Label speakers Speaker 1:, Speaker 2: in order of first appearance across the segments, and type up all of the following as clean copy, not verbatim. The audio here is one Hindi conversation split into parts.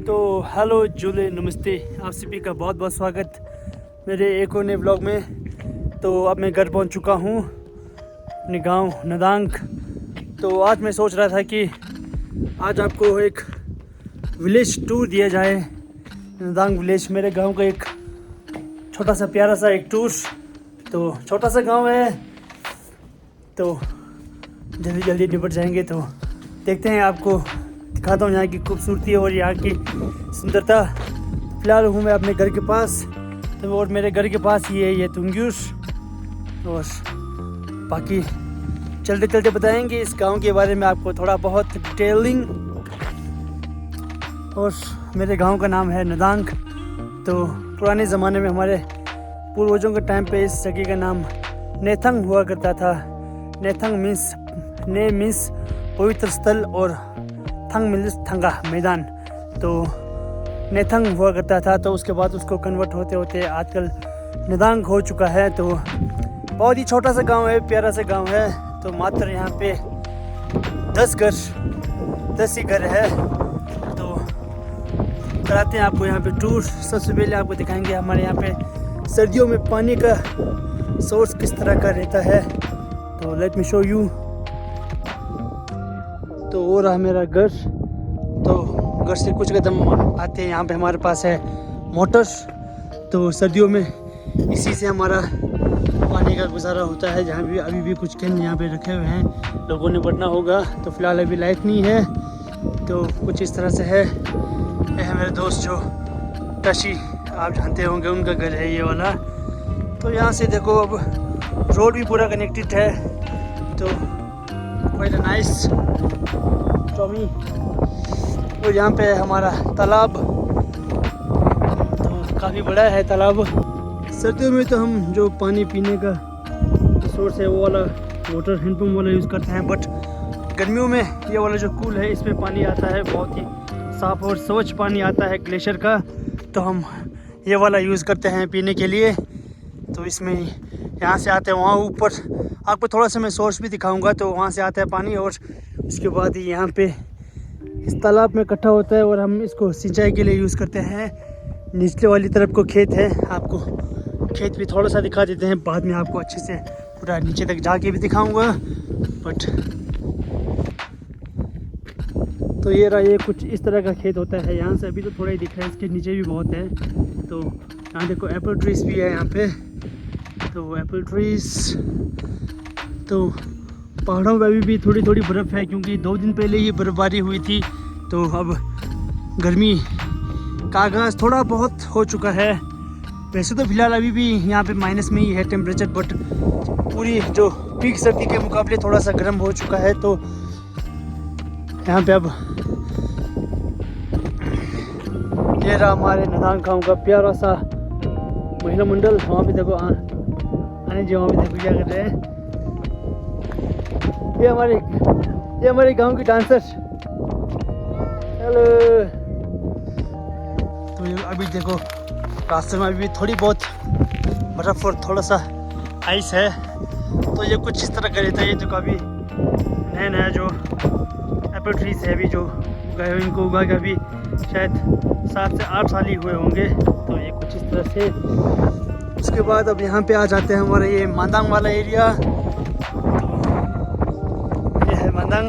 Speaker 1: तो हेलो जुले नमस्ते, आप सभी का बहुत बहुत स्वागत मेरे एक और नए ब्लॉग में। तो अब मैं घर पहुंच चुका हूं अपने गांव नदांग। तो आज मैं सोच रहा था कि आज आपको एक विलेज टूर दिया जाए। नदांग विलेज मेरे गांव का एक छोटा सा प्यारा सा एक टूर। तो छोटा सा गांव है, तो जल्दी जल्दी निपट जाएंगे। तो देखते हैं, आपको दिखाता हूँ यहाँ की खूबसूरती और यहाँ की सुंदरता। फिलहाल हूँ मैं अपने घर के पास, तो और मेरे घर के पास ही है ये तुंग्यूर। और बाकी चलते चलते बताएंगे इस गांव के बारे में आपको थोड़ा बहुत डिटेलिंग। और मेरे गांव का नाम है नदांग। तो पुराने ज़माने में हमारे पूर्वजों के टाइम पे इस जगह का नाम नेथंग हुआ करता था। नेथंग मीन्स पवित्र स्थल और थंग मीन्स थंगा मैदान। तो नेथंग हुआ करता था, तो उसके बाद उसको कन्वर्ट होते होते आजकल नदांग हो चुका है। तो बहुत ही छोटा सा गांव है, प्यारा सा गांव है। तो मात्र यहाँ पे 10 ही घर है। तो कराते हैं आपको यहाँ पे टूर। सबसे पहले आपको दिखाएंगे हमारे यहाँ पे सर्दियों में पानी का सोर्स किस तरह का रहता है। तो लेट मी शो यू। तो वो रहा मेरा घर। तो घर से कुछ कदम आते हैं यहाँ पे हमारे पास है मोटर। तो सर्दियों में इसी से हमारा पानी का गुजारा होता है। जहाँ भी अभी भी कुछ कैन यहाँ पे रखे हुए हैं, लोगों ने भरना होगा। तो फिलहाल अभी लाइट नहीं है। तो कुछ इस तरह से है। ये है मेरे दोस्त जो टशी, आप जानते होंगे, उनका घर है ये वाला। तो यहाँ से देखो, अब रोड भी पूरा कनेक्टेड है। तो क्वाइट अ नाइस टॉमी। और यहाँ पे हमारा तालाब, तो काफ़ी बड़ा है तालाब। सर्दियों में तो हम जो पानी पीने का सोर्स है वो वाला वाटर हैंडपम्प वाला यूज़ करते हैं। बट गर्मियों में ये वाला जो कूल है, इसमें पानी आता है बहुत ही साफ़ और स्वच्छ पानी आता है ग्लेशियर का। तो हम ये वाला यूज़ करते हैं पीने के लिए। तो इसमें यहाँ से आते हैं, वहाँ ऊपर आपको थोड़ा सा मैं सोर्स भी दिखाऊंगा। तो वहाँ से आता है पानी और उसके बाद ही यहाँ पे इस तालाब में इकट्ठा होता है और हम इसको सिंचाई के लिए यूज़ करते हैं। निचले वाली तरफ को खेत है, आपको खेत भी थोड़ा सा दिखा देते हैं। बाद में आपको अच्छे से पूरा नीचे तक जाके भी दिखाऊंगा। बट तो ये रहा, ये कुछ इस तरह का खेत होता है। यहाँ से अभी तो थोड़ा ही दिख रहा है, इसके नीचे भी बहुत है। तो यहाँ देखो एप्पल ट्रीज भी है यहाँ पे। तो एप्पल ट्रीज, तो पहाड़ों में अभी भी थोड़ी थोड़ी बर्फ़ है, क्योंकि 2 दिन पहले ही बर्फ़बारी हुई थी। तो अब गर्मी का आगाज़ थोड़ा बहुत हो चुका है। वैसे तो फ़िलहाल अभी भी यहाँ पे माइनस में ही है टेम्परेचर, बट पूरी जो पीक सर्दी के मुकाबले थोड़ा सा गर्म हो चुका है। तो यहाँ पे अब ये रहा हमारे नदांग गाँव का प्यारा सा महिला मंडल। वहाँ पे देखो आने जी, वहाँ पे देखो क्या कर रहे हैं। ये हमारे गांव की डांसर। हेलो। तो अभी देखो रास्ते में अभी भी थोड़ी बहुत बर्फ़ और थोड़ा सा आइस है। तो ये कुछ इस तरह का रहता है। ये जो काफ़ी नया नया जो एप्पल ट्रीज है, अभी जो उगाए हुए, इनको उगा के अभी शायद 7 से 8 साल ही हुए होंगे। तो ये कुछ इस तरह से। उसके बाद अब यहाँ पे आ जाते हैं हमारे ये मांदांग वाला एरिया। ये है मांदांग।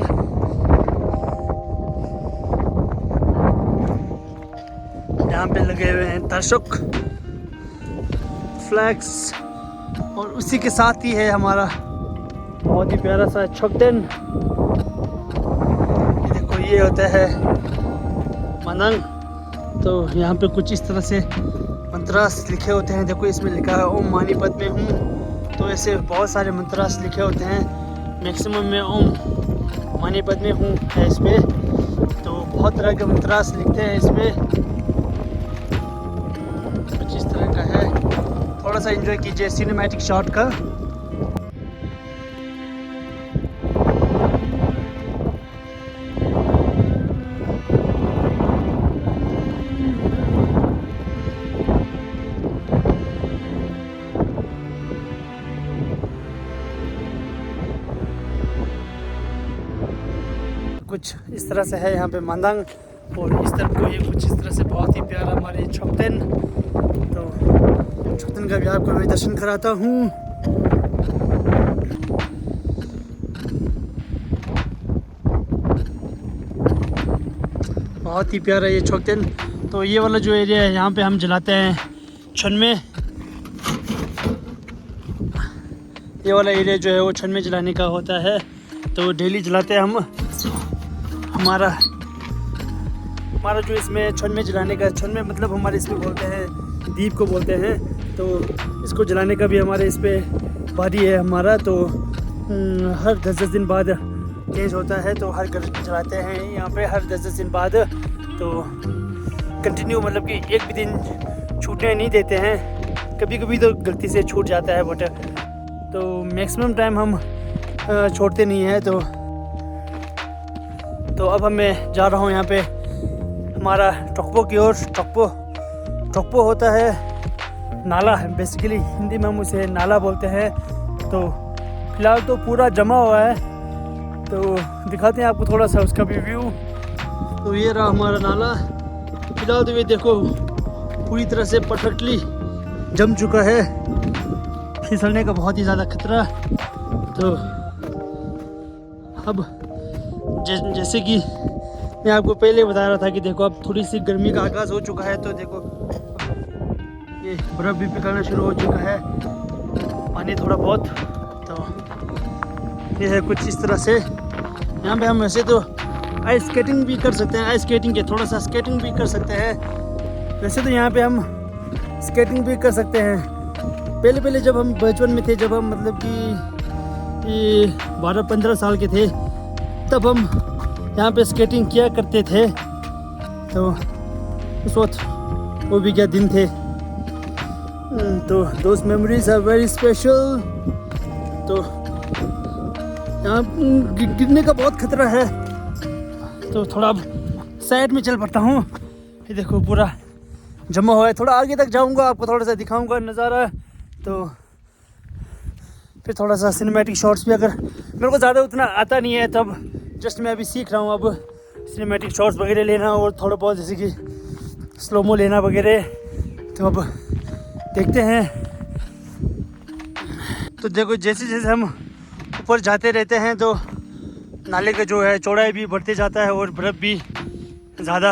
Speaker 1: यहाँ पे लगे हुए हैं तशक फ्लैग्स, और उसी के साथ ही है हमारा बहुत ही प्यारा सा छोकदेन। ये देखो, ये होता है मांदांग। तो यहाँ पे कुछ इस तरह से मंत्रास लिखे होते हैं। देखो इसमें लिखा है ओम मानी पद में हूँ। तो ऐसे बहुत सारे मंत्रास लिखे होते हैं। मैक्सिमम में ओम मानी पद में हूँ है इसमें। तो बहुत तरह के मंत्रास लिखते हैं इसमें। कुछ इस तरह का है। थोड़ा सा एंजॉय कीजिए सिनेमैटिक शॉट का। कुछ इस तरह से है यहाँ पे मांदांग। और इस तरफ को ये कुछ इस तरह से बहुत ही प्यारा हमारे छोकतन। तो छोकतन का भी आपको मैं दर्शन कराता हूँ। बहुत ही प्यारा ये छोकतन। तो ये वाला जो एरिया है यहाँ पे हम जलाते हैं छन में। ये वाला एरिया जो है वो छन में जलाने का होता है, तो डेली जलाते हैं हम। हमारा जो इसमें छन में जलाने का, छन में मतलब हमारे इसमें बोलते हैं दीप को बोलते हैं। तो इसको जलाने का भी हमारे इस पे बारी है हमारा। तो हर 10-10 दिन बाद चेंज होता है, तो हर घर जलाते हैं यहाँ पे हर 10-10 दिन बाद। तो कंटिन्यू मतलब कि एक भी दिन छूटने नहीं देते हैं, कभी कभी तो गलती से छूट जाता है, बट तो मैक्सिमम टाइम हम छोड़ते नहीं हैं। तो अब मैं जा रहा हूँ यहाँ पे हमारा टोकपो की ओर। टोकपो होता है नाला, बेसिकली हिंदी में हम उसे नाला बोलते हैं। तो फिलहाल तो पूरा जमा हुआ है, तो दिखाते हैं आपको थोड़ा सा उसका भी व्यू। तो ये रहा हमारा नाला। फिलहाल तो ये देखो पूरी तरह से परफेक्टली जम चुका है, फिसलने का बहुत ही ज़्यादा खतरा। तो अब जैसे कि मैं आपको पहले बता रहा था कि देखो अब थोड़ी सी गर्मी का आगाज़ हो चुका है। तो देखो ये बर्फ़ भी पिघलना शुरू हो चुका है, पानी थोड़ा बहुत। तो ये है कुछ इस तरह से। यहाँ पे हम वैसे तो आइस स्केटिंग भी कर सकते हैं, आइस स्केटिंग के थोड़ा सा स्केटिंग भी कर सकते हैं। वैसे तो यहाँ पे हम स्केटिंग भी कर सकते हैं। पहले जब हम बचपन में थे, जब हम मतलब कि 12-15 साल के थे, तब हम यहाँ पे स्केटिंग किया करते थे। तो उस वक्त वो भी क्या दिन थे। तो दोस्त मेमोरीज आर वेरी स्पेशल। तो यहाँ गिरने का बहुत खतरा है, तो थोड़ा अब साइड में चल पड़ता हूँ। ये देखो पूरा जमा हुआ है, थोड़ा आगे तक जाऊँगा, आपको थोड़ा सा दिखाऊँगा नज़ारा। तो फिर थोड़ा सा सिनेमैटिक शॉट्स भी, अगर मेरे को ज़्यादा उतना आता नहीं है, तब जस्ट मैं अभी सीख रहा हूँ अब सिनेमैटिक शॉट्स वगैरह लेना, और थोड़ा बहुत जैसे कि स्लोमो लेना वगैरह। तो अब देखते हैं। तो देखो जैसे जैसे हम ऊपर जाते रहते हैं, तो नाले का जो है चौड़ाई भी बढ़ते जाता है और बर्फ़ भी ज़्यादा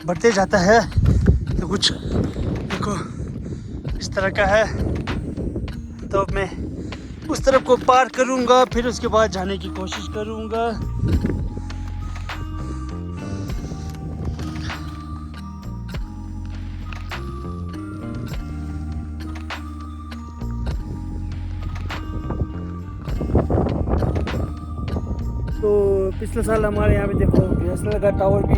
Speaker 1: बढ़ते जाता है। तो कुछ देखो इस तरह का है। तो अब मैं उस तरफ को पार करूँगा, फिर उसके बाद जाने की कोशिश करूँगा। तो पिछले साल हमारे यहाँ पे देखो BSNL का टावर भी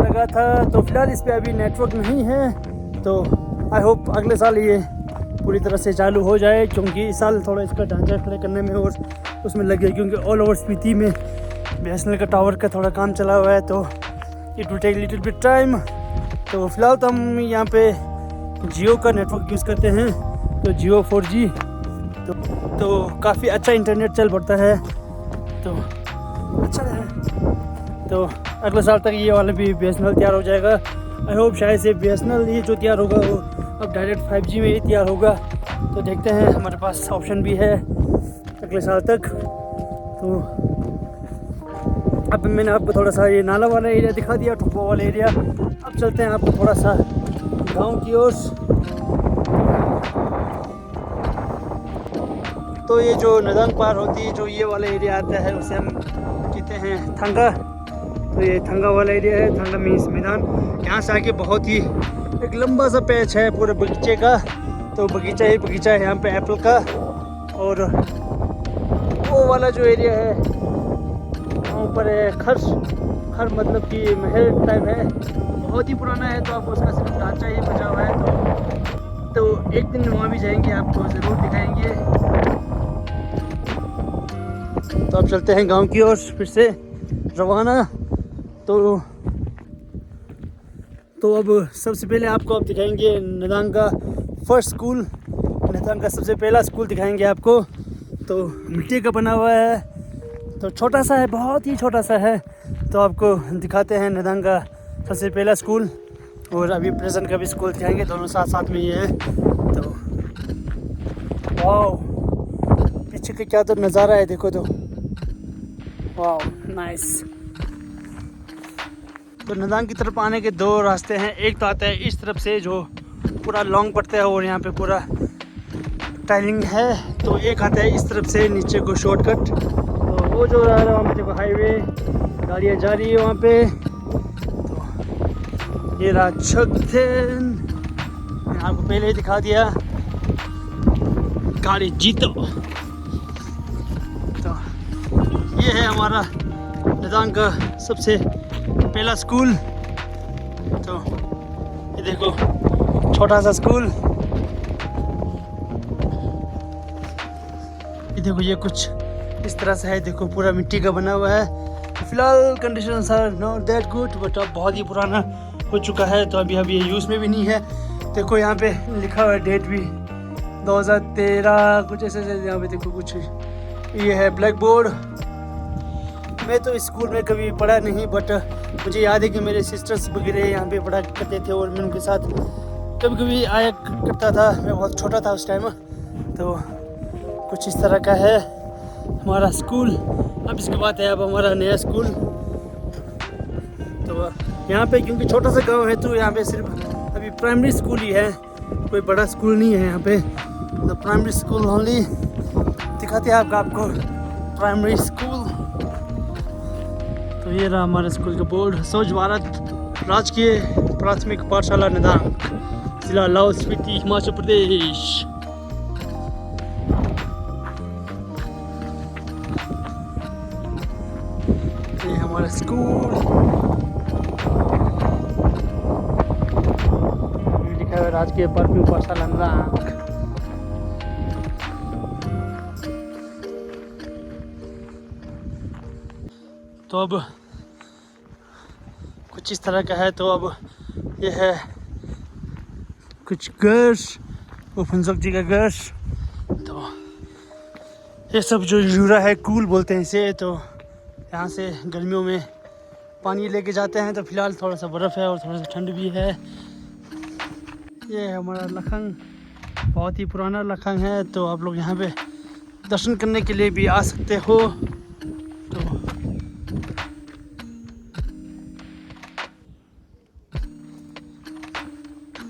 Speaker 1: लगा था। तो फिलहाल इस पे अभी नेटवर्क नहीं है, तो आई होप अगले साल ये पूरी तरह से चालू हो जाए, क्योंकि इस साल थोड़ा इसका ढांचा खड़े करने में और उसमें लगे, क्योंकि ऑल ओवर स्पीति में BSNL का टावर का थोड़ा काम चला हुआ है। तो it will take little bit time. तो फिलहाल तो हम यहाँ पे जियो का नेटवर्क यूज़ करते हैं, तो जियो 4G। तो काफ़ी अच्छा इंटरनेट चल पड़ता है, तो अच्छा है। तो अगले साल तक ये वाला भी BSNL तैयार हो जाएगा। आई होप शायद से BSNL ये जो तैयार होगा वो अब डायरेक्ट 5G में ही तैयार होगा। तो देखते हैं, हमारे पास ऑप्शन भी है अगले साल तक। तो अब मैंने आपको थोड़ा सा ये नाला वाला एरिया दिखा दिया, टोकपो वाला एरिया। अब चलते हैं आपको थोड़ा सा गांव की ओर। तो ये जो नदांग पार होती है, जो ये वाला एरिया आता है, उसे हम कहते हैं थंगा। तो ये थंगा वाला एरिया है, थंगा मीन्स मैदान। यहाँ से आके बहुत ही एक लंबा सा पैच है पूरे बगीचे का। तो बगीचा ही बगीचा है यहाँ पे एप्पल का। और वो वाला जो एरिया है वहाँ ऊपर है खर मतलब कि महल टाइप है, बहुत ही पुराना है। तो आपको उसका सिर्फ ढांचा ही बचा हुआ है। तो एक दिन वहाँ भी जाएंगे, आपको ज़रूर दिखाएंगे। तो अब चलते हैं गांव की ओर फिर से रवाना। तो अब सबसे पहले आपको अब दिखाएंगे नदांग का फर्स्ट स्कूल, नदांग का सबसे पहला स्कूल दिखाएंगे आपको। तो मिट्टी का बना हुआ है, तो छोटा सा है, बहुत ही छोटा सा है, तो आपको दिखाते हैं नदांग का सबसे पहला स्कूल और अभी प्रेजेंट का भी स्कूल दिखाएंगे, दोनों साथ साथ में ही है। तो वाओ, पीछे का क्या तो नज़ारा है, देखो तो वाओ नाइस। तो नदांग की तरफ आने के दो रास्ते हैं, एक तो आता है इस तरफ से जो पूरा लॉन्ग पड़ता है और यहाँ पे पूरा टाइलिंग है, तो एक आता है इस तरफ से नीचे को शॉर्टकट। तो वो जो रहा है वहाँ पे देखो हाईवे, गाड़ियाँ जा रही है वहाँ पे। तो ये रहा छगन, मैंने आपको पहले ही दिखा दिया, गाड़ी जीतो। तो ये है हमारा नदांग का सबसे पहला स्कूल। तो ये देखो छोटा सा स्कूल, ये देखो ये कुछ इस तरह से है, देखो पूरा मिट्टी का बना हुआ है। फिलहाल conditions are not that good, but अब बहुत ही पुराना हो चुका है, तो अभी ये यूज़ में भी नहीं है। देखो यहाँ पे लिखा हुआ है डेट भी 2013 कुछ ऐसे, यहाँ पे देखो कुछ ये है ब्लैक बोर्ड। मैं तो इस स्कूल में कभी पढ़ा नहीं, बट मुझे याद है कि मेरे सिस्टर्स वगैरह यहाँ पे पढ़ा करते थे और मैं उनके साथ कभी कभी आया करता था। मैं बहुत छोटा था उस टाइम। तो कुछ इस तरह का है हमारा स्कूल। अब इसके बाद है अब हमारा नया स्कूल। तो यहाँ पे क्योंकि छोटा सा गांव है, तो यहाँ पे सिर्फ अभी प्राइमरी स्कूल ही है, कोई बड़ा स्कूल नहीं है यहाँ पे। तो प्राइमरी स्कूल ओनली दिखाते हैं आपको प्राइमरी स्कूल। तो ये रहा हमारे स्कूल का बोर्ड, स्वच्छ भारत राजकीय प्राथमिक पाठशाला नदांग, जिला लाहौल स्पीति, हिमाचल प्रदेश। ये हमारा स्कूल, लिखा है राजकीय प्राथमिक पाठशाला नदांग। तो अब कुछ इस तरह का है। तो अब ये है कुछ गर्स, वो फुनसुक जी का गर्स। तो ये सब जो यूरा है कूल बोलते हैं इसे। तो यहाँ से गर्मियों में पानी लेके जाते हैं। तो फिलहाल थोड़ा सा बर्फ़ है और थोड़ा सा ठंड भी है। ये है हमारा लखंग, बहुत ही पुराना लखंग है। तो आप लोग यहाँ पे दर्शन करने के लिए भी आ सकते हो।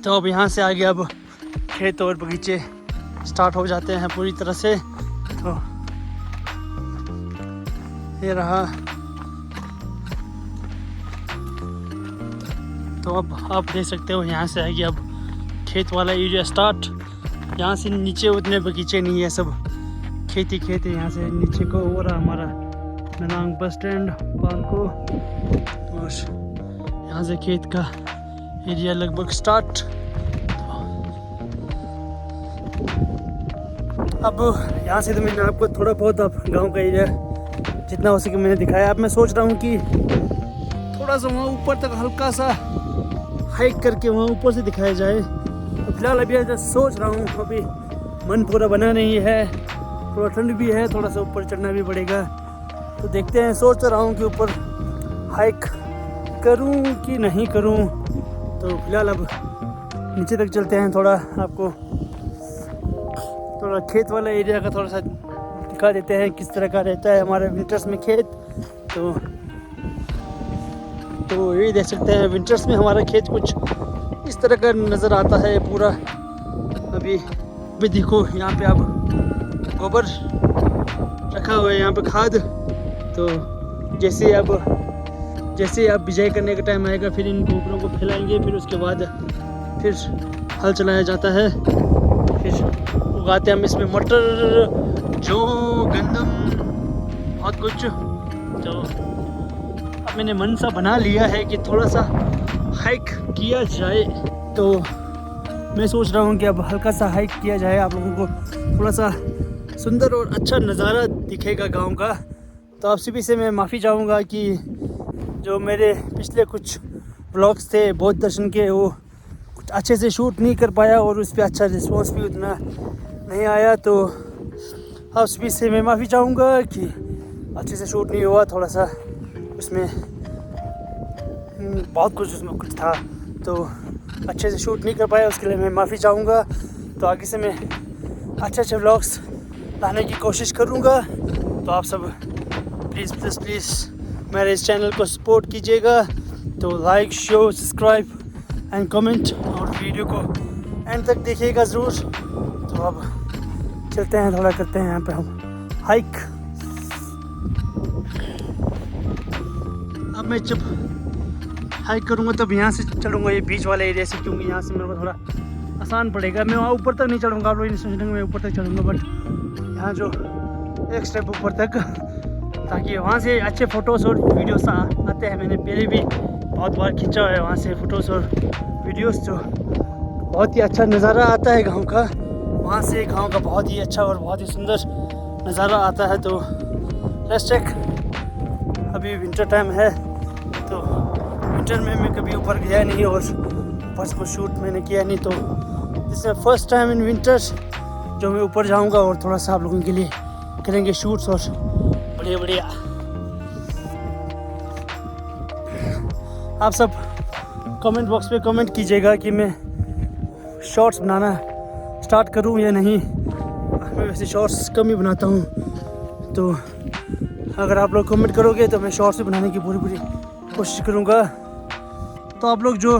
Speaker 1: तो अब यहाँ से आगे अब खेत और बगीचे स्टार्ट हो जाते हैं पूरी तरह से। तो ये रहा। तो अब आप देख सकते हो यहाँ से आगे अब खेत वाला एरिया स्टार्ट। यहाँ से नीचे उतने बगीचे नहीं है, सब खेती खेत है। यहाँ से नीचे को हो रहा हमारा नदांग बस स्टैंड पार्को, और यहाँ से खेत का एरिया लगभग स्टार्ट। अब यहाँ से तो मैंने आपको थोड़ा बहुत अब गांव का एरिया जितना हो सके मैंने दिखाया। अब मैं सोच रहा हूँ कि थोड़ा सा वहाँ ऊपर तक हल्का सा हाइक करके वहाँ ऊपर से दिखाया जाए। तो फिलहाल अभी ऐसा सोच रहा हूँ, अभी मन पूरा बना नहीं है, थोड़ा ठंड भी है, थोड़ा सा ऊपर चढ़ना भी पड़ेगा। तो देखते हैं, सोच रहा हूँ कि ऊपर हाइक करूँ कि नहीं करूँ। तो फिलहाल अब नीचे तक चलते हैं, थोड़ा आपको थोड़ा खेत वाला एरिया का थोड़ा सा दिखा देते हैं किस तरह का रहता है हमारे विंटर्स में खेत। तो यही देख सकते हैं विंटर्स में हमारा खेत कुछ इस तरह का नज़र आता है पूरा। अभी देखो यहाँ पे अब गोबर रखा हुआ है, यहाँ पे खाद। तो जैसे अब बिजाई करने का टाइम आएगा, फिर इन गोबरों को फैलाएंगे, फिर उसके बाद फिर हल चलाया जाता है, फिर उगाते हैं हम इसमें मटर, जौ, गंदम, बहुत कुछ। तो अब मैंने मन सा बना लिया है कि थोड़ा सा हाइक किया जाए। तो मैं सोच रहा हूँ कि अब हल्का सा हाइक किया जाए, आप लोगों को थोड़ा सा सुंदर और अच्छा नज़ारा दिखेगा गांव का। तो आप सभी से मैं माफ़ी चाहूँगा कि जो मेरे पिछले कुछ व्लॉग्स थे बौद्ध दर्शन के, वो कुछ अच्छे से शूट नहीं कर पाया और उस पर अच्छा रिस्पॉन्स भी उतना नहीं आया। तो आप सभी से मैं माफ़ी चाहूँगा कि अच्छे से शूट नहीं हुआ, थोड़ा सा उसमें लेकिन बहुत कुछ था तो अच्छे से शूट नहीं कर पाया, उसके लिए मैं माफ़ी चाहूँगा। तो आगे से मैं अच्छे व्लॉग्स लाने की कोशिश करूँगा। तो आप सब प्लीज़ मेरे इस चैनल को सपोर्ट कीजिएगा। तो like, share, subscribe and comment, और वीडियो को एंड तक देखिएगा ज़रूर। तो अब चलते हैं, थोड़ा करते हैं यहाँ पे हम हाइक। अब मैं जब हाइक करूँगा तब यहाँ से चलूँगा ये बीच वाले एरिया से, क्योंकि यहाँ से मेरे को थोड़ा आसान पड़ेगा। मैं वहाँ ऊपर तक नहीं चढ़ूँगा, आप लोग नहीं सोचेंगे मैं ऊपर तक चढ़ूँगा, बट यहाँ जो एक स्टेप ऊपर तक, ताकि वहाँ से अच्छे फ़ोटोज़ और वीडियोस आते हैं। मैंने पहले भी बहुत बार खींचा है वहाँ से फ़ोटोज़ और वीडियोस, जो बहुत ही अच्छा नज़ारा आता है गांव का। वहाँ से गांव का बहुत ही अच्छा और बहुत ही सुंदर नज़ारा आता है। तो लेट्स चेक। अभी विंटर टाइम है, तो विंटर में मैं कभी ऊपर गया नहीं और ऊपर से कुछ शूट मैंने किया नहीं। तो this is first time in winter जो मैं ऊपर जाऊँगा और थोड़ा सा आप लोगों के लिए करेंगे शूट्स और बढ़िया। आप सब कमेंट बॉक्स पे कमेंट कीजिएगा कि मैं शॉर्ट्स बनाना स्टार्ट करूं या नहीं। मैं वैसे शॉर्ट्स कम ही बनाता हूं, तो अगर आप लोग कमेंट करोगे तो मैं शॉर्ट्स भी बनाने की पूरी कोशिश करूंगा। तो आप लोग जो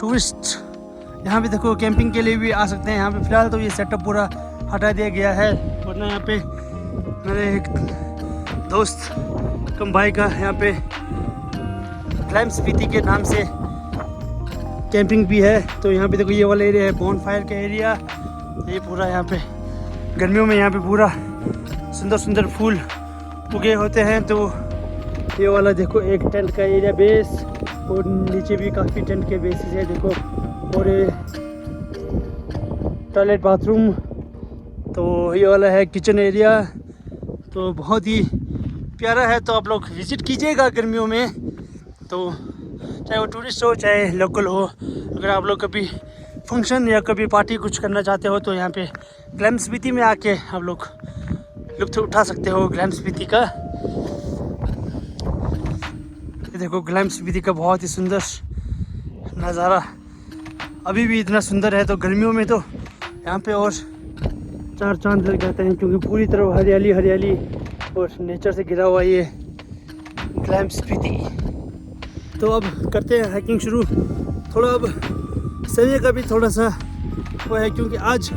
Speaker 1: टूरिस्ट यहाँ पे देखो कैंपिंग के लिए भी आ सकते हैं। यहाँ पे फ़िलहाल तो ये सेटअप पूरा हटा दिया गया है, वरना यहाँ पे मेरे एक दोस्त कम भाई का यहाँ पे क्लाइम स्पीति के नाम से कैंपिंग भी है। तो यहाँ पे देखो ये वाला एरिया है बॉन फायर का एरिया। ये पूरा यहाँ पे गर्मियों में यहाँ पे पूरा सुंदर फूल उगे होते हैं। तो ये वाला देखो एक टेंट का एरिया बेस, और नीचे भी काफ़ी टेंट के बेसिस है देखो, और ये टॉयलेट बाथरूम। तो ये वाला है किचन एरिया। तो बहुत ही प्यारा है। तो आप लोग विज़िट कीजिएगा गर्मियों में, तो चाहे वो टूरिस्ट हो चाहे लोकल हो। अगर आप लोग कभी फंक्शन या कभी पार्टी कुछ करना चाहते हो तो यहाँ पे क्लाइम स्पीति में आके आप लोग लुत्फ़ उठा सकते हो क्लाइम स्पीति का। ये देखो क्लाइम स्पीति का बहुत ही सुंदर नज़ारा अभी भी इतना सुंदर है। तो गर्मियों में तो यहाँ पे और चार चांद लग जाते हैं, क्योंकि पूरी तरफ हरियाली और नेचर से घिरा हुआ ये क्लाइम स्पीति। तो अब करते हैं हाइकिंग शुरू। थोड़ा अब समय का भी थोड़ा सा वो है, क्योंकि आज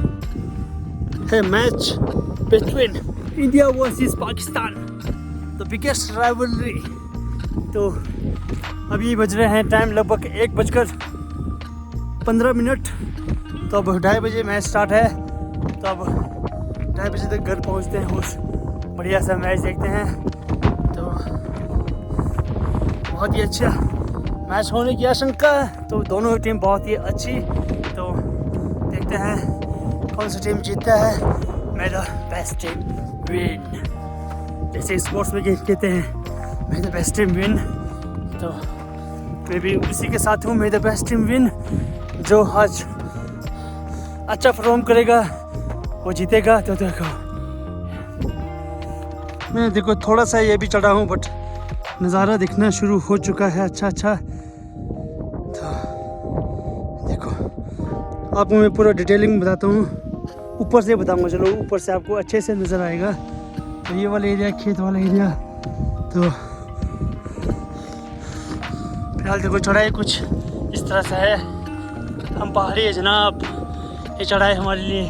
Speaker 1: है match between India versus Pakistan, the biggest rivalry. तो अभी बज रहे हैं टाइम लगभग 1:15। तो अब 2:30 बजे मैच स्टार्ट है। तो अब 2:30 बजे तक घर पहुंचते हैं और बढ़िया सा मैच देखते हैं। तो बहुत ही अच्छा मैच होने की आशंका है। तो दोनों टीम बहुत ही अच्छी। तो देखते हैं कौन सा टीम जीतता है। मे द बेस्ट टीम विन, जैसे स्पोर्ट्स में कहते हैं मे द बेस्ट टीम विन। तो मैं भी उसी के साथ हूँ, मे द बेस्ट टीम विन। जो आज अच्छा परफॉर्म करेगा वो जीतेगा। तो देखो मैं देखो थोड़ा सा ये भी चढ़ा हूँ, बट नज़ारा दिखना शुरू हो चुका है अच्छा। तो देखो आपको मैं पूरा डिटेलिंग बताता हूँ, ऊपर से बताऊँगा। चलो ऊपर से आपको अच्छे से नज़र आएगा। तो ये वाला एरिया खेत वाला एरिया। तो फिलहाल देखो चढ़ाई कुछ इस तरह से है। हम पहाड़ी है जनाब, ये चढ़ाई हमारे लिए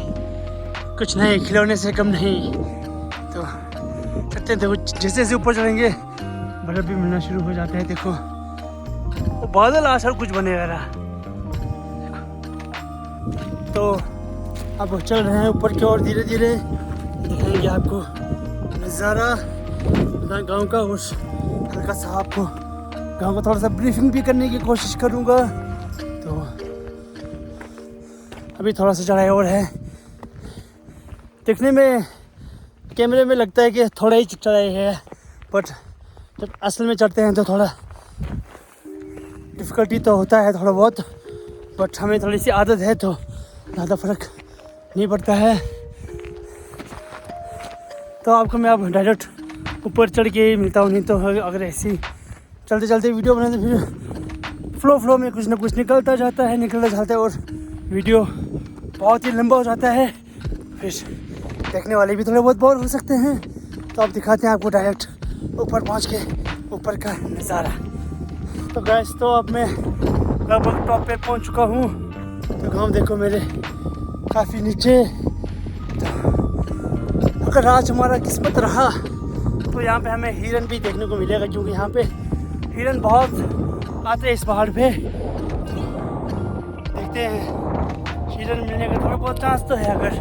Speaker 1: कुछ नहीं, खिलौने से कम नहीं। तो चढ़ते हैं। देखो जैसे जैसे ऊपर चढ़ेंगे बर्फ़ भी मिलना शुरू हो जाते हैं। देखो वो बादल आसर कुछ बने हुआ रहा। तो अब चल रहे हैं ऊपर की ओर, धीरे धीरे दिखाएंगे आपको नज़ारा गांव का। और हल्का सा आपको गांव का थोड़ा सा ब्रीफिंग भी करने की कोशिश करूँगा। तो अभी थोड़ा सा चढ़ाई और है। दिखने में कैमरे में लगता है कि थोड़ा ही चढ़ाई है, बट जब असल में चढ़ते हैं तो थोड़ा डिफ़िकल्टी तो होता है थोड़ा बहुत, बट हमें थोड़ी सी आदत है तो ज़्यादा फ़र्क नहीं पड़ता है। तो आपको मैं अब डायरेक्ट ऊपर चढ़ के ही मिलता हूँ, नहीं तो अगर ऐसी चलते चलते वीडियो बनाते फिर फ्लो में कुछ ना कुछ निकलता जाता है और वीडियो बहुत ही लंबा हो जाता है, फिर देखने वाले भी थोड़े बहुत बोर हो सकते हैं। तो अब दिखाते हैं आपको डायरेक्ट ऊपर पहुंच के ऊपर का नज़ारा। तो गैस, तो अब मैं लगभग टॉप पे पहुंच चुका हूँ। तो गाँव देखो मेरे काफ़ी नीचे। तो अगर आज हमारा किस्मत रहा तो यहाँ पे हमें हिरन भी देखने को मिलेगा, क्योंकि यहाँ पे हिरन बहुत आते हैं इस पहाड़ पे। देखते हैं, हिरन मिलने का थोड़ा बहुत चांस तो है। अगर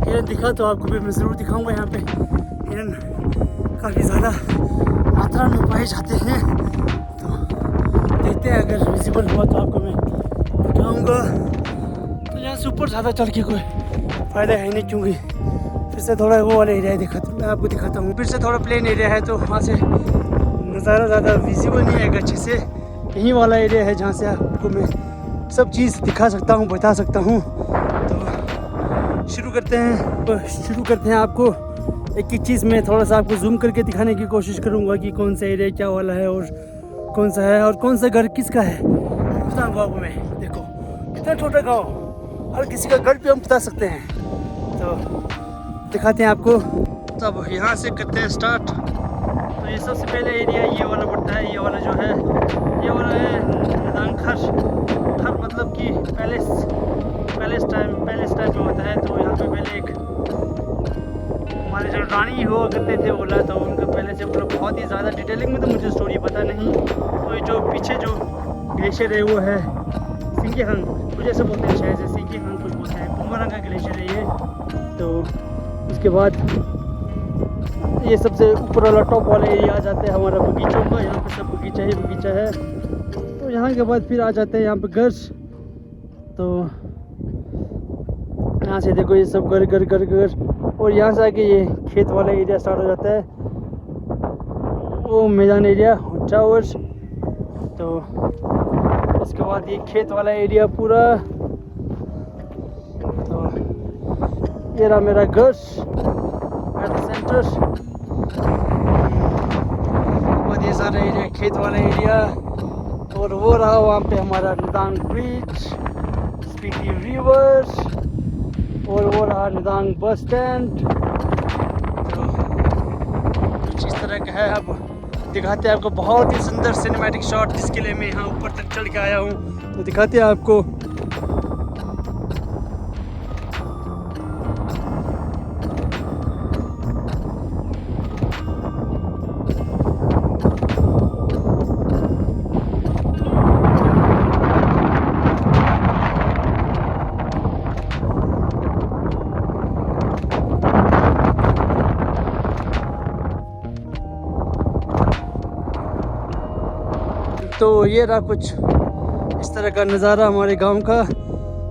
Speaker 1: हिरन दिखा तो आपको भी मैं ज़रूर दिखाऊंगा। यहाँ पे हिरन काफ़ी ज़्यादा मात्रा में पाए जाते हैं। तो देखते हैं, अगर विजिबल हुआ तो आपको मैं दिखाऊंगा। तो यहाँ से ऊपर ज़्यादा चढ़ के कोई फ़ायदा है नहीं, क्योंकि फिर से थोड़ा वो वाला एरिया मैं आपको दिखाता हूँ। फिर से थोड़ा प्लेन एरिया है, तो वहाँ से नज़ारा ज़्यादा विजिबल नहीं है अच्छे से। यही वाला एरिया है जहाँ से आपको मैं सब चीज़ दिखा सकता हूँ, बता सकता हूँ। तो शुरू करते हैं। आपको एक एक चीज़ में थोड़ा सा आपको जूम करके दिखाने की कोशिश करूँगा कि कौन सा एरिया क्या वाला है और कौन सा है और कौन सा घर किसका है। बताऊँगा आपको मैं। देखो कितना छोटा गाँव, हर किसी का घर भी हम बता सकते हैं। तो दिखाते हैं आपको। तब यहाँ से करते हैं स्टार्ट। तो ये सबसे पहले एरिया ये वाला पड़ता है। ये वाला जो है, ये वाला है नदांग खर मतलब कि पैलेस टाइप में होता है। तो यहाँ पे पहले एक हमारे जो रानी हुआ करते थे बोला, तो उनका पहले से पूरा बहुत ही ज़्यादा डिटेलिंग में तो मुझे स्टोरी पता नहीं। तो ये जो पीछे जो ग्लेशियर है वो है सिंकीहांग, कुछ ऐसा बोलते हैं शायद से, सिंकीहांग कुछ बोलते हैं। बुमरांग का ग्लेशियर है ये। तो उसके बाद ये सबसे ऊपर वाला टॉप वाला एरिया आ जाता है हमारा बगीचों का। यहाँ पे सब बगीचा है। तो यहाँ के बाद फिर आ जाते हैं यहाँ पे घर। तो यहाँ से देखो ये सब घर और यहाँ से आके ये खेत वाला एरिया स्टार्ट हो जाता है, वो मैदान एरिया टावर। तो उसके बाद ये खेत वाला एरिया पूरा। तो ये रहा मेरा घर एट द सेंटर। और ये सारा एरिया खेत वाला एरिया। और वो रहा वहाँ पे हमारा नदांग ब्रिज, स्पीति रिवर, और वो रहा नदांग बस स्टैंड। तो कुछ इस तरह का है। अब दिखाते हैं आपको बहुत ही सुंदर सिनेमैटिक शॉट, जिसके लिए मैं यहाँ ऊपर तक चढ़ के आया हूँ। तो दिखाते हैं आपको। तो ये रहा कुछ इस तरह का नज़ारा हमारे गांव का।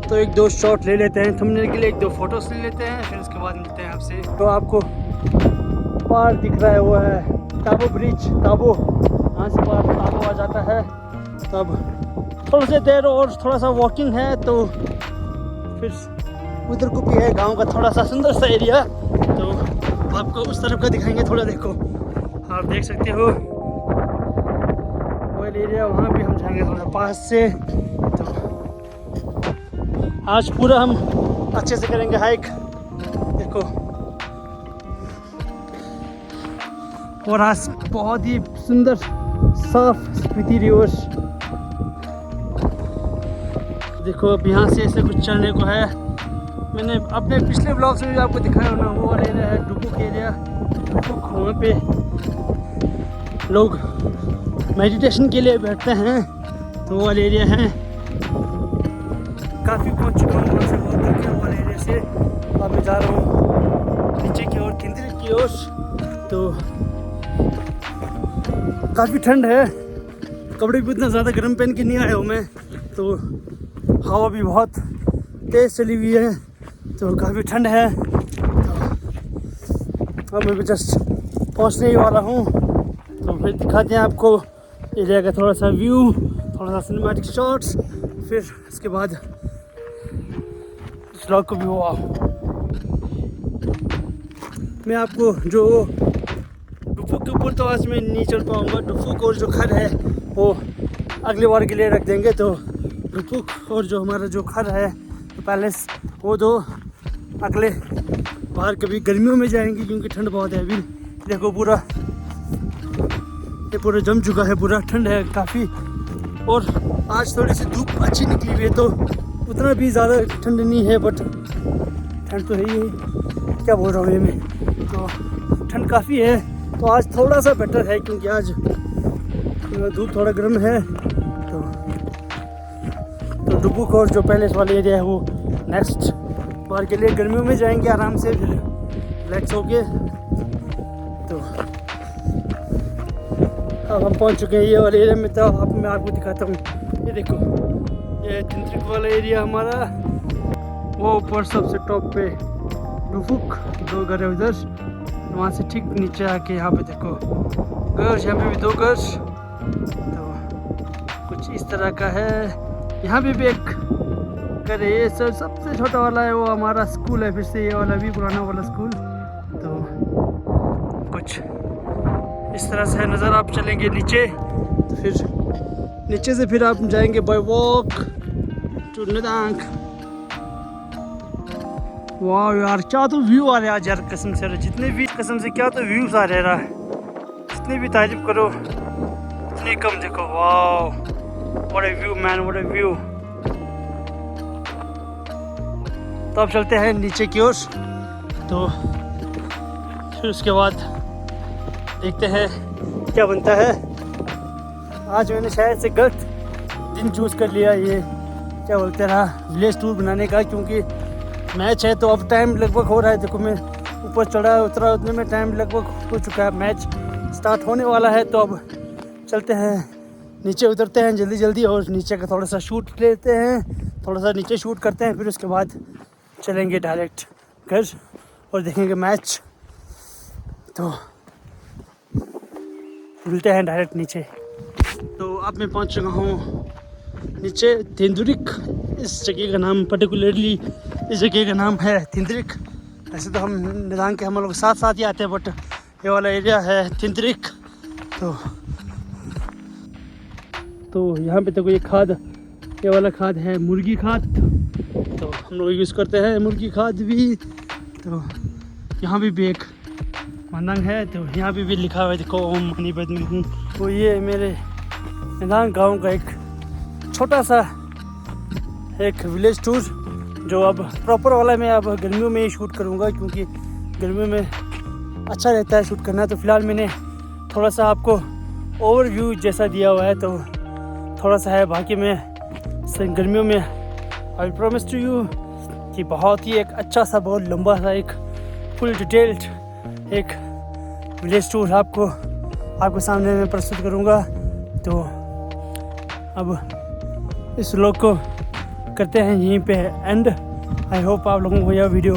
Speaker 1: तो एक दो शॉट ले लेते हैं थंबनेल के लिए, एक दो फोटोज ले लेते हैं, फिर उसके बाद मिलते हैं आपसे। तो आपको पार दिख रहा है वो है ताबो ब्रिज, ताबो। यहाँ से पार ताबो आ जाता है। तब थोड़ी सी देर और थोड़ा सा वॉकिंग है, तो फिर उधर को भी है गाँव का थोड़ा सा सुंदर सा एरिया। तो आपको उस तरफ का दिखाएंगे थोड़ा। देखो आप देख सकते हो एरिया, वहाँ भी हम जाएंगे थोड़ा पास से। तो आज पूरा हम अच्छे से करेंगे हाइक। देखो और आज बहुत ही सुंदर साफ स्पीति रिवर। देखो अब यहाँ से ऐसे कुछ चलने को है। मैंने अपने पिछले ब्लॉग से भी आपको दिखाया होना, वो वाला एरिया है डुबुक एरिया। डुबुक वहाँ पे लोग मेडिटेशन के लिए बैठते हैं, तो वो वाला एरिया है। काफ़ी पहुँच चुका हूँ वहाँ से, बहुत दूर के वाले एरिया से। अब मैं जा रहा हूँ नीचे की ओर, केंद्र की ओर। तो काफ़ी ठंड है, कपड़े भी उतना ज़्यादा गर्म पहन के नहीं आया हूँ मैं। तो हवा भी बहुत तेज़ चली हुई है, तो काफ़ी ठंड है। तो अब मैं जस्ट पहुँचने ही वाला हूँ। तो फिर दिखाते हैं आपको एरिया का थोड़ा सा व्यू, थोड़ा सा सिनेमैटिक शॉट्स, फिर उसके बाद इस व्लॉग को भी हुआ। मैं आपको जो डुफुक के ऊपर तो आज मैं नहीं चढ़ पाऊँगा। डुफुक और जो घर है वो अगली बार के लिए रख देंगे। तो रुपुक और जो हमारा जो घर है पैलेस, वो दो अगले बाहर कभी गर्मियों में जाएंगे, क्योंकि ठंड बहुत है अभी। देखो पूरा ये पूरा जम चुका है, पूरा ठंड है काफ़ी। और आज थोड़ी सी धूप अच्छी निकली हुई है, तो उतना भी ज़्यादा ठंड नहीं है, बट ठंड तो है ही। क्या बोल रहा हूँ ये मैं, तो ठंड काफ़ी है। तो आज थोड़ा सा बेटर है, क्योंकि आज धूप थोड़ा गर्म है। तो डुबुक और जो पैलेस वाले एरिया है वो नेक्स्ट बार के लिए गर्मियों में जाएंगे आराम से, फिर रिलैक्स हो के। तो अब हम पहुंच चुके हैं ये वाले एरिया में। तो अब मैं आपको दिखाता हूँ, ये देखो ये तिंत्रिक वाला एरिया हमारा, वो ऊपर सबसे टॉप पे डुबुक, 2 घर है उधर, वहाँ से ठीक नीचे आके यहाँ पे देखो घर, यहाँ पे भी 2 घर। तो कुछ इस तरह का है। यहाँ पे भी एक घर है, ये सबसे छोटा वाला है वो हमारा स्कूल है, फिर से ये वाला भी पुराना वाला स्कूल। तो कुछ इस तरह से नज़र आप चलेंगे नीचे, तो फिर नीचे से फिर आप जाएंगे बाय वॉक टू नदांग। वाह यार, क्या तो व्यू आ रहा है आज यार, कसम से, जितने भी कसम से क्या तो व्यूज आ रहा है, जितनी भी तारीफ करो उतनी कम। देखो वाह, what a view man, what a view. तो अब चलते हैं नीचे की ओर, तो फिर उसके बाद देखते हैं क्या बनता है। आज मैंने शायद से गलत दिन चूज़ कर लिया, ये क्या बोलते रहा, विलेज टूर बनाने का, क्योंकि मैच है। तो अब टाइम लगभग हो रहा है, देखो मैं ऊपर चढ़ा उतरा उतने में टाइम लगभग हो चुका है, मैच स्टार्ट होने वाला है। तो अब चलते हैं नीचे, उतरते हैं जल्दी जल्दी, और नीचे का थोड़ा सा शूट लेते हैं, थोड़ा सा नीचे शूट करते हैं, फिर उसके बाद चलेंगे डायरेक्ट घर और देखेंगे मैच। तो मिलते हैं डायरेक्ट नीचे। तो अब मैं पहुंच चुका हूँ नीचे, तिंद्रिक इस जगह का नाम, पर्टिकुलरली इस जगह का नाम है तिंद्रिक। ऐसे तो हम निदांग के हम लोग साथ साथ ही आते हैं, बट ये वाला एरिया है तिंद्रिक। तो यहाँ पे तो ये खाद, ये वाला खाद है मुर्गी खाद, तो हम लोग यूज़ करते हैं मुर्गी खाद भी। तो यहाँ भी एक मंदंग है, तो यहाँ भी लिखा हुआ है, देखो ओम मणिपत में हूँ। तो ये मेरे निदांग गांव का एक छोटा सा एक विलेज टूर, जो अब प्रॉपर वाला मैं अब गर्मियों में ही शूट करूँगा, क्योंकि गर्मियों में अच्छा रहता है शूट करना। तो फिलहाल मैंने थोड़ा सा आपको ओवरव्यू जैसा दिया हुआ है, तो थोड़ा सा है, बाकी मैं गर्मियों में आई प्रॉमिस टू यू कि बहुत ही एक अच्छा सा, बहुत लंबा सा, एक फुल डिटेल्ड एक विलेज टूर आपको सामने में प्रस्तुत करूँगा। तो अब इस व्लॉग को करते हैं यहीं पे एंड। आई होप आप लोगों को यह वीडियो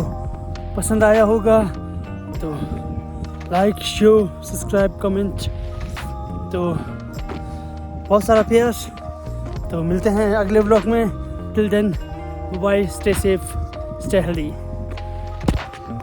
Speaker 1: पसंद आया होगा। तो लाइक, शेयर, सब्सक्राइब, कमेंट, तो बहुत सारा प्यार। तो मिलते हैं अगले व्लॉग में। Till then bye, stay safe, stay healthy.